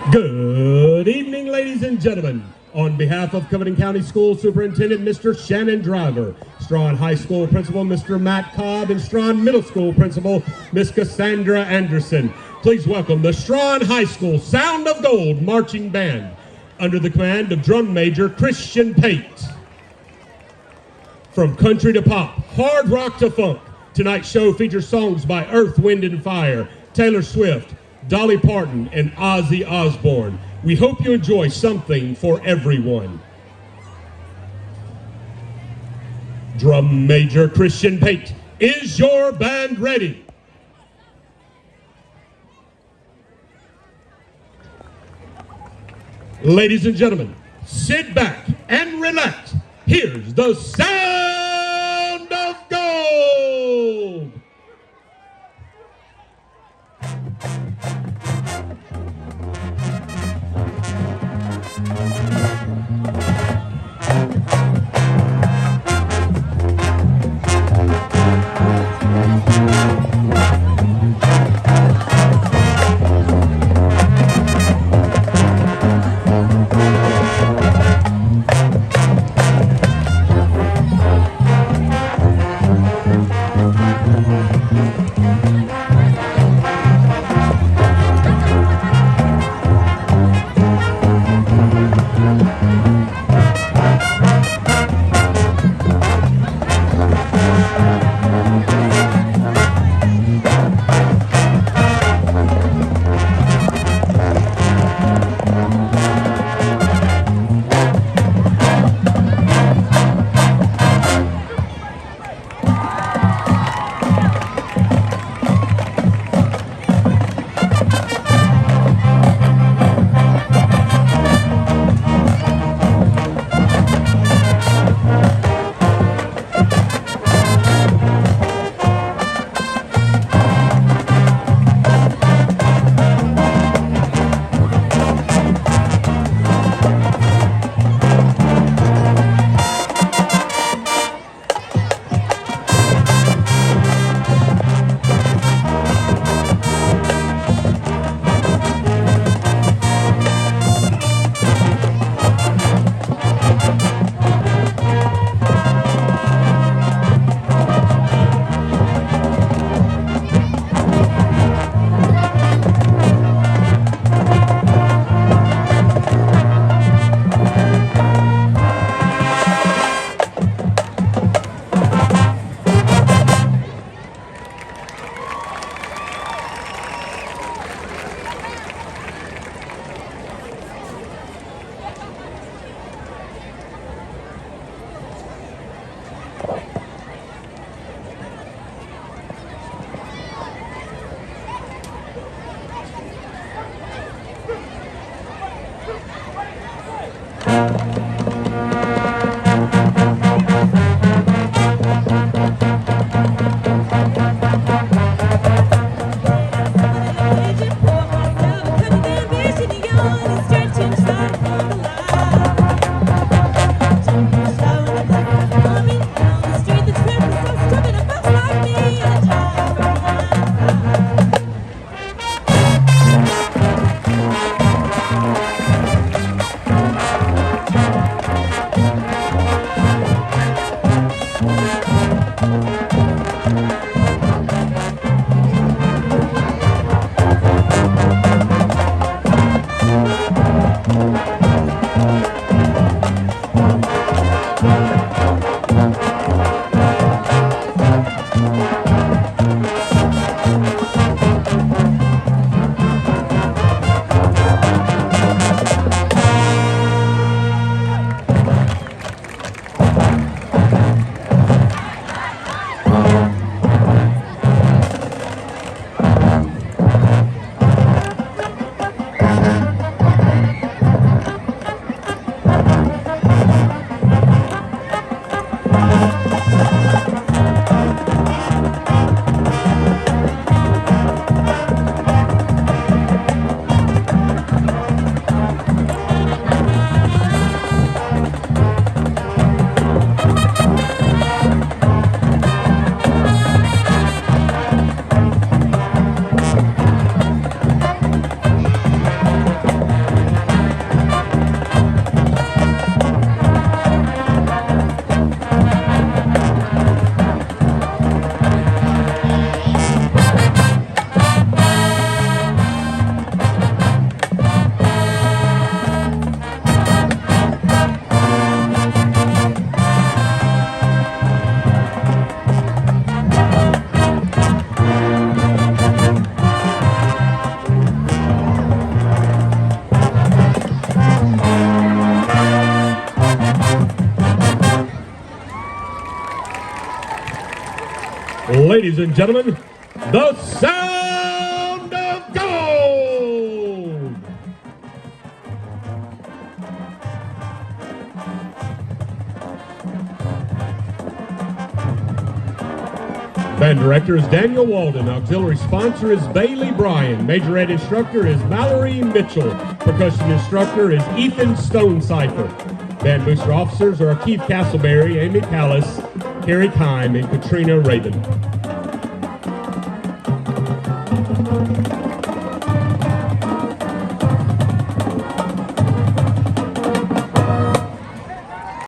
Good evening, ladies and gentlemen. On behalf of Covington County School Superintendent Mr. Shannon Driver, Straughn High School Principal Mr. Matt Cobb, and Straughn Middle School Principal Miss Cassandra Anderson, please welcome the Straughn High School Sound of Gold Marching Band under the command of Drum Major Christian Pate. From country to pop, hard rock to funk, tonight's show features songs by Earth, Wind, and Fire, Taylor Swift, Dolly Parton, and Ozzy Osbourne. We hope you enjoy something for everyone. Drum Major Christian Pate, is your band ready? Ladies and gentlemen, sit back and relax. Here's the Sound of Gold! Ladies and gentlemen, the sound of gold! Band director is Daniel Walden. Auxiliary sponsor is Bailey Bryan. Major ed instructor is Mallory Mitchell. Percussion instructor is Ethan Stonecipher. Band booster officers are Keith Castleberry, Amy Callis, Carrie Kime, and Katrina Raven.